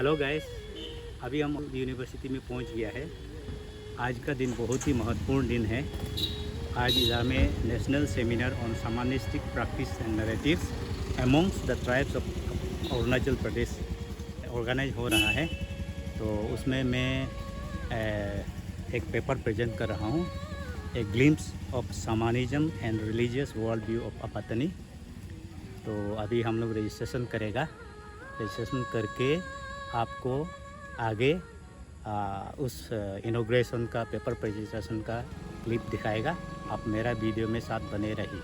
Hello guys, अभी हम university में पहुंच गया है। आज का दिन बहुत ही महत्वपूर्ण दिन है। आज इधर में national seminar on shamanistic practice and narratives amongst the tribes of Arunachal Pradesh organise हो रहा है। तो उसमें मैं एक पेपर प्रेजेंट कर रहा हूँ, a glimpse of shamanism and religious world view of Apatani. तो अभी हम लोग रजिस्ट्रेशन करेगा, रजिस्ट्रेशन करके आपको आगे उस इनॉग्रेशन का पेपर प्रेजेंटेशन का क्लिप दिखाएगा। आप मेरा वीडियो में साथ बने रहिए।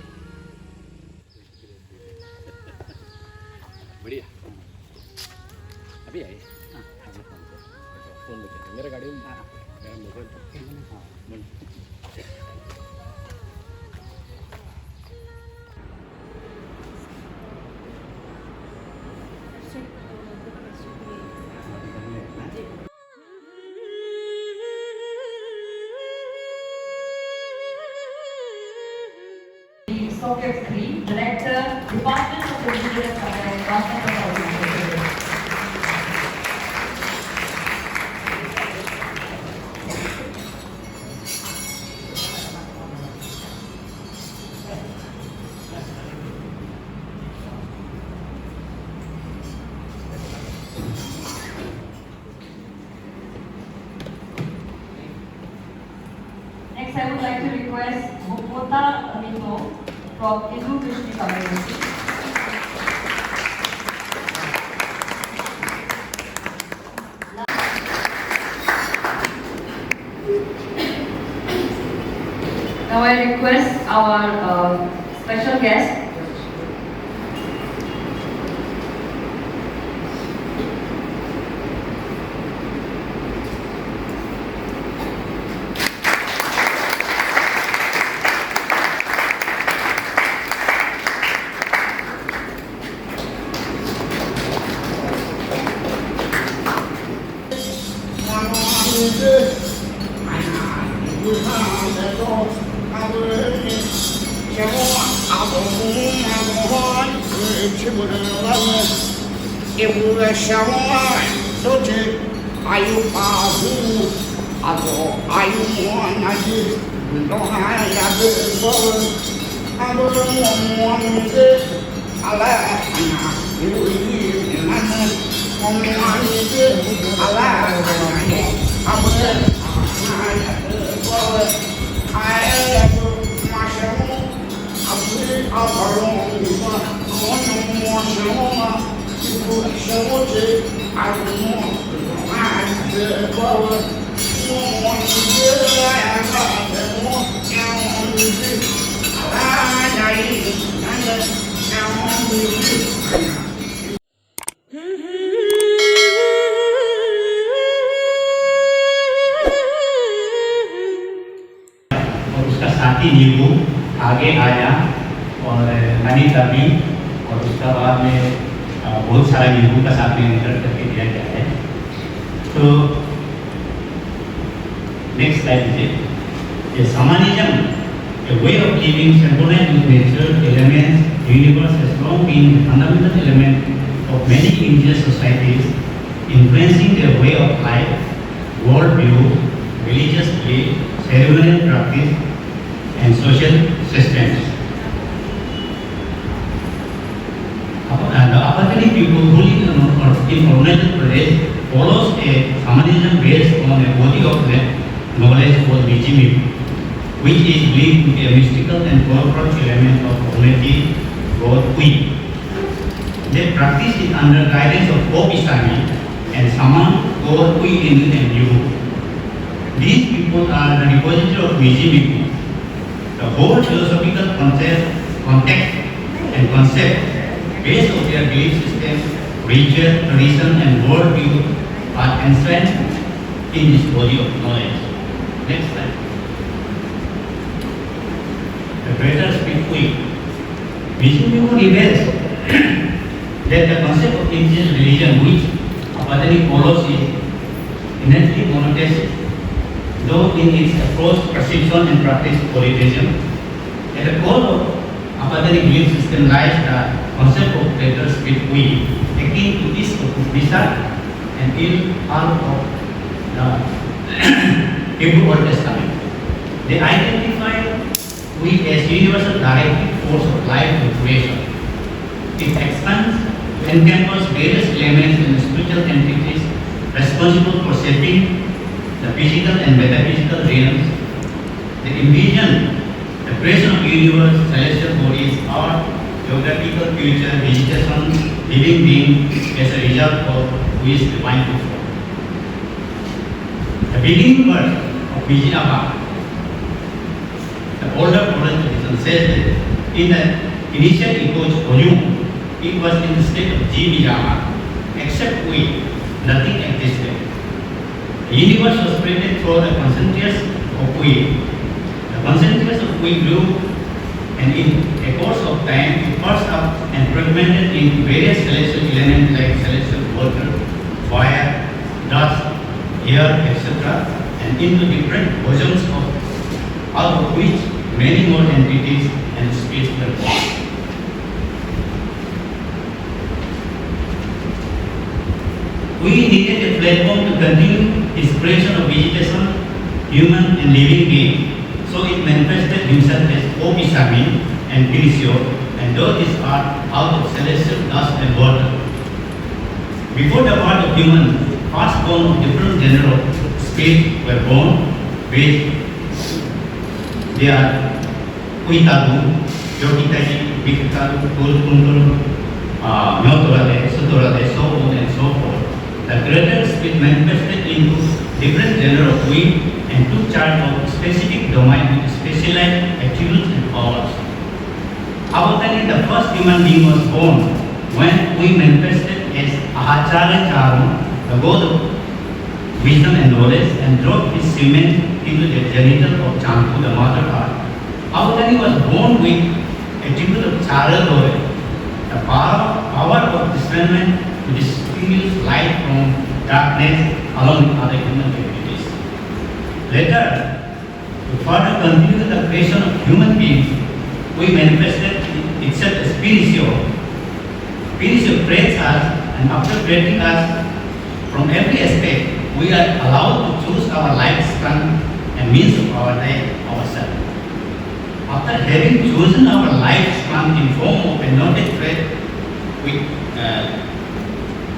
बढ़िया। अभी आए फोन लेके मेरा गाड़ी में मेरा mobile. Govt 3, Director, Department of Religious Affairs, Govt of Arunachal Pradesh. Next, I would like to request Govt of India from Indonesia community. Now I request our special guest, साथी नींबू आगे आया और अनिता भी, और उसका बाद में बहुत सारा नींबू का साथ में निकल करके दिया गया है। तो नेक्स्ट स्लाइड लीजिए। शमानिज्म, a way of living synchronized with nature elements, the universe has long been the fundamental element of many indigenous societies, influencing their way of life, worldview, religious belief, ceremonial practice, and social systems. The Apatani people who live in Arunachal Pradesh follows a shamanism based on a body of knowledge called Vijimi, which is believed to be a mystical and corporate element of Almighty God Kui. They practice it under guidance of Apatani and Shaman God Kui in and Yu. These people are the repository of Vijimi. The whole philosophical context and concept based on their belief system, religion, tradition, and worldview are enshrined in this body of knowledge. Next slide. The greater speak Vishnu reveals that the concept of indigenous religion, which Apatani follows, is innately monotheist, though in its approach, perception, and practice polytheism. At the core of Apatani belief system lies the concept of greater spirit, akin to this of Upanishad, and in half of the Hebrew Old Testament. They identify with as universal directive force of life and creation. It expands to encompass various elements and spiritual entities responsible for shaping the physical and metaphysical realms. They envision the creation of universe, celestial bodies, or geographical future, vegetation, living being as a result of which divine control. The beginning verse of Vijayabha, the older oral tradition says that in the initial echoes volume, it was in the state of Jivijama, except we, nothing existed. The universe was created through the concentrations of we. The concentrations of we grew, and in a course of time, it burst up and fragmented into various celestial elements like celestial water, fire, dust, air, etc., and into different bosoms out of which many more entities and spirits were born. We needed a platform to continue his creation of vegetation, human and living being. So it manifested himself as Opisami and Pinisio, and though these are out of celestial dust and water. Before the birth of human, firstborn of different genera of spirits were born, which they are Uitagu, Yogitaji, Vikitaru, Kulkundur, Nyotorade, Sutorade, so on and so forth. The greater spirit manifested into different genera of we and took charge of specific domain with specialized attributes and powers. Apatani, the first human being, was born when we manifested as Ahacharya Charu, the god of wisdom and knowledge, and dropped his semen into the genital of Champu, the mother earth. Apatani was born with attribute of Charya Dore, the power of discernment to distinguish light from darkness along with other human abilities. Later, to further continue the creation of human beings, we manifested itself as Pinisio. Pinisio creates us, and after creating us, from every aspect, we are allowed to choose our lifespan and means of our life ourselves. After having chosen our lifespan in form of a noted thread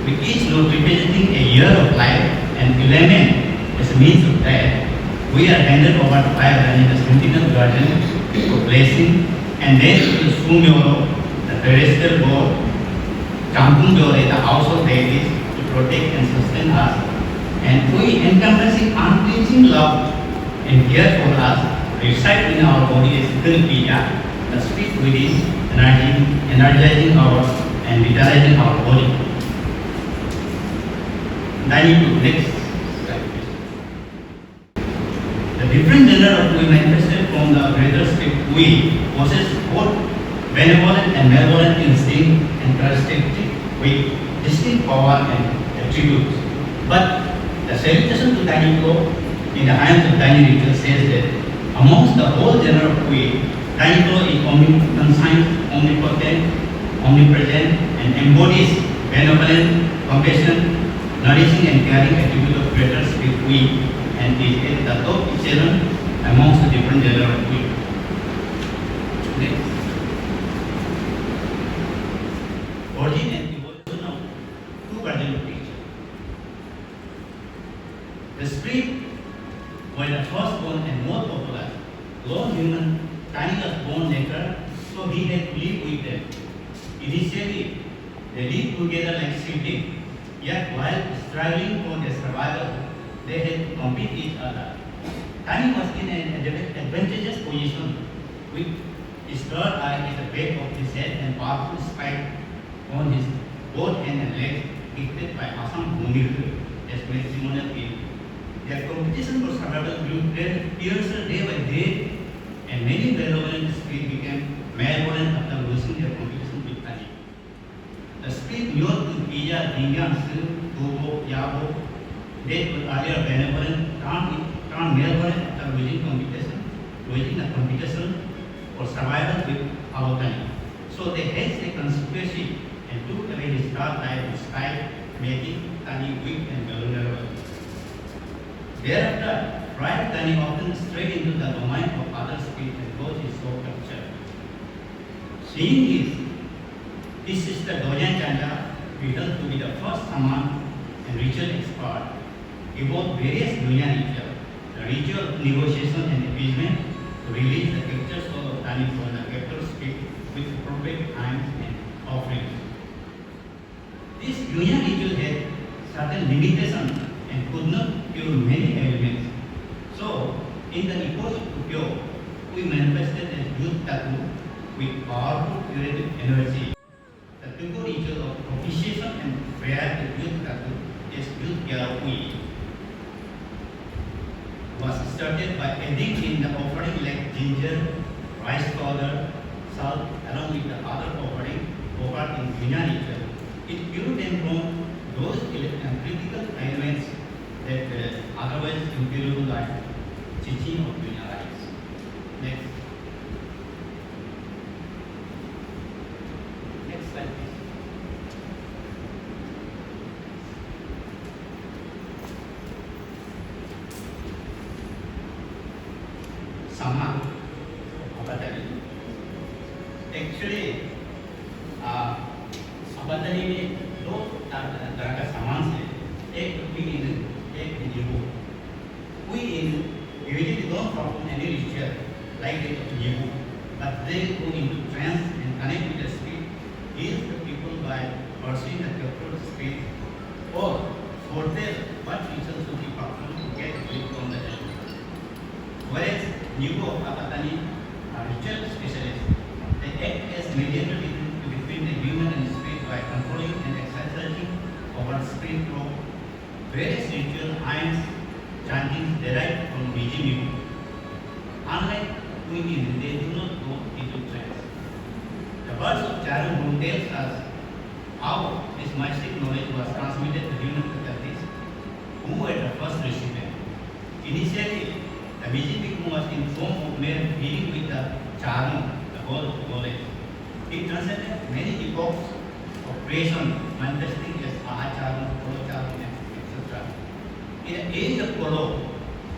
with each node representing a year of life and element as a means of death, we are handed over to fire in the sentinel guardian for blessing, and then to the Sumyoro, the terrestrial god, Champung Dore, the household deities, to protect and sustain us. And we, encompassing unflinching love and care for us, reside in our body as Pija, the spirit within, energizing our and vitalizing our body. Next slide, please. The different genera of we manifested from the greater spirit we possess both benevolent and malevolent instinct and characteristic with distinct power and attributes. But the salutation to Tiny Pro in the hands of Tiny Ritual says that amongst the whole genera of we, Tiny Pro is omniscient, omnipotent, omnipresent, and embodies benevolent, compassion, nourishing and caring attribute of greater spirit we, and is at the top echelon amongst the different genera of we. Next. Origin and evolution of two versions of picture. The spirit were the firstborn and more popular. Lone human, Tiny was born later, so he had to live with them. Initially, they lived together like siblings. Yet while struggling for their survival, they had to compete each other. Tiny was in an advantageous position with his third eye at the back of his head and powerful spike on his both hand and legs, dictated by Assam Bhumir as matrimonial aid. Their competition for survival grew fiercer day by day, and many benevolent spirits became malevolent after losing their competition with Tiny. The spirit knew to Pija, Dingyang, Sil, Tobo, Yabo, they were earlier benevolent, turned malevolent after losing a competition for survival with Apatani. So they hedged a conspiracy and took away his third eye to strike making Tani weak and vulnerable. Thereafter, right Tani often strayed into the domain of other spirit and lost his soul culture. Seeing his sister Dojan Chanda began to be the first shaman and ritual expert, evolved various Dojan rituals, the ritual of negotiation and appeasement to release the captured soul of Tani from the captured spirit with appropriate times and offerings. This Dojan ritual had certain limitations and could not cure many ailments. So, in the epoch of Tukyo, we manifested as youth tattoo with powerful curative energy. The Tukyo ritual of propitiation and prayer to youth tattoo is youth yarokui was started by adding in the offering like ginger, rice powder, salt along with the other offering offered in Dojan ritual. It cured them from those critical ailments that otherwise incurable like teaching of Dojan rites. Next. Next slide, please. Sama, Apatani. Actually, Apatani में दो तरह का सामान है, एक इन एक निगो. We usually don't perform any ritual like that of nigo, but they go into trance and connect with the spirit, heal the people by pursuing the captured spirit, or foretell what rituals should be performed to get relief from the enemy. Whereas nigo of Apatani are ritual specialists. They act as mediator between the human and spirit by controlling and exercising over spirit through various ritual hymns, chanting derived from Rajiv. Unlike women, they do not go into trance. The words of Charu tells us how this mystic knowledge was transmitted to human faculties who were the first recipient. Initially, the Rajiv was in form of mere feeling with the Charu, the whole of knowledge. It transcended many epochs of creation, manifesting as Ahacharan, Polocharan, etc. In the age of Polo,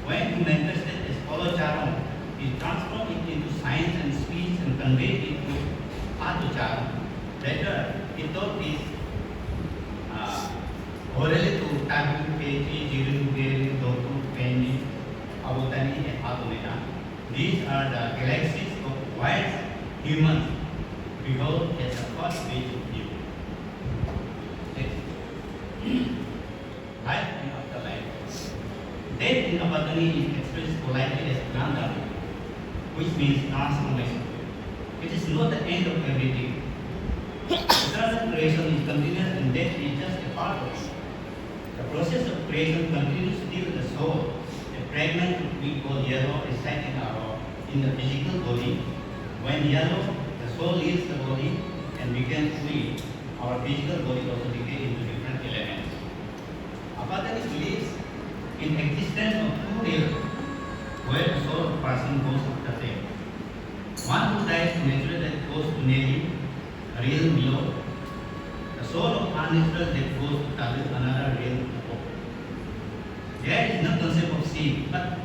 when he manifested as Polocharan, he transformed it into science and speech and conveyed it to Adhucharan. Later, he taught this orally to Tagu, Pechi, Jiru, Geri, Dotu, Penji, Abutani, and Adunena. These are the galaxies of wise humans behold as the first stage of view. Life and afterlife. Death in Apatani is expressed politely as Gandhi, which means transformation. It is not the end of everything. Eternal creation is continuous and death is just a part of it. The process of creation continues till the soul, a fragment we call yellow, resides in the physical body. When yellow, the soul leaves the body and becomes free. Our physical body also decays into different elements. Apatani believes in existence of two realms, where the soul of a person goes after death. One who dies natural death goes to Neli, a realm below. The soul of unnatural death goes to Tabil, another realm above. There is no concept of sin, but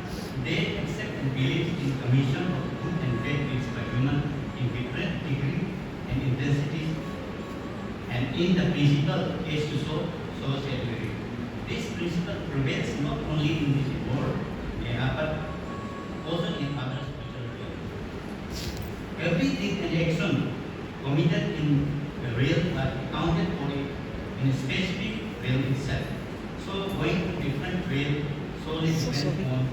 they accept and believe in commission of good and bad deeds by human in different degree and intensities, and in the principle as to soul, so shall be. This principle prevails not only in this world, but also in other spiritual realms. Every deed and action committed in the realm are accounted for in a specific realm itself. So going to different realms solely depends on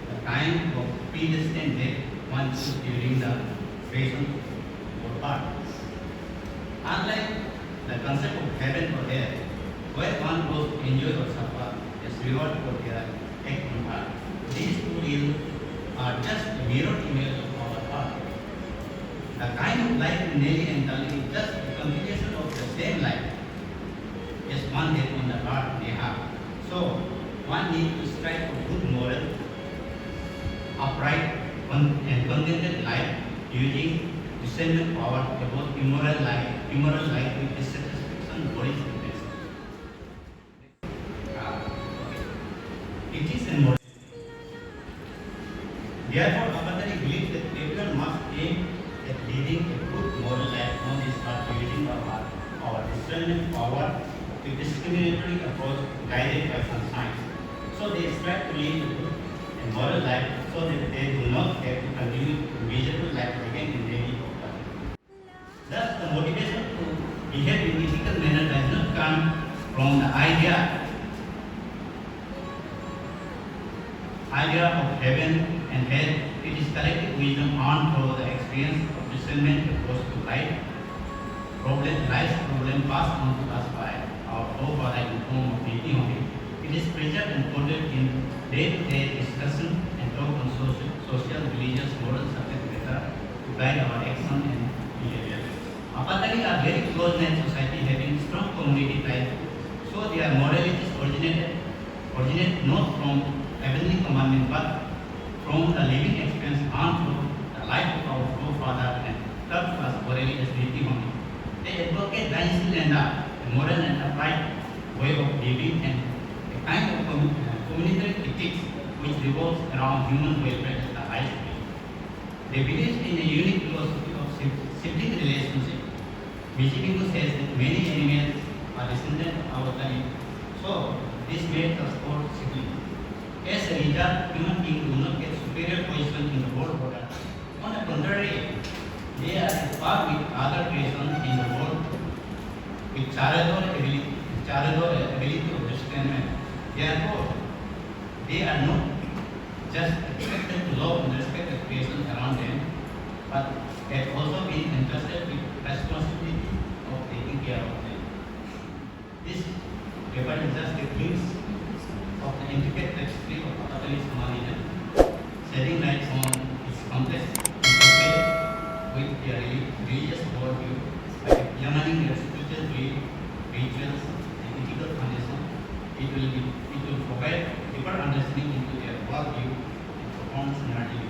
the kind of predestined death one chooses during the creation or birth. Unlike the concept of heaven or hell, where one goes to enjoy or suffer as reward for their act on earth, these two realms are just a mirror image of our earth. The kind of life in Nelly and Tali is just a continuation of the same life as one death on the earth may have. So, one needs to strive for good moral, upright, and contented life using discernment power about immoral life with dissatisfaction, worries, and discriminatory approach guided by some science. So they strive to lead a moral life so that they do not have to continue miserable life again in daily life. Thus, the motivation to behave in ethical manner does not come from the idea of heaven and hell. It is collective wisdom earned through the experience of discernment approach to life. Life's problem passed on to us by our forefathers in the form of thinking of it. It is preserved and coded in day-to-day discussion and talk on social, religious, moral subject matter to guide our action and behavior. Apatani are very close-knit society having strong community ties, so their moralities originate not from heavenly commandment but from the living experience earned through the life of our forefathers and taught to us orally as thinking of it. They advocate dynasty and a moral and upright way of living and a kind of communitary ethics which revolves around human welfare as the highest good. They believe in a unique philosophy of sibling relationship. Michigan says that many animals are descendants of our time, so this makes us all siblings. As a result, human beings do not get superior position in the world order. On the contrary, they are at par with other creations in the world with charador ability to understand. Therefore, they are not just expected to love and respect the creation around them, but have also been entrusted with responsibility of taking care of them. This paper is just a glimpse of the intricate tapestry of Apatani Shamanism, shedding light on its complex interplay with their religious worldview by examining their spiritual rituals and ethical foundation. It will provide deeper understanding into their worldview and profound narrative.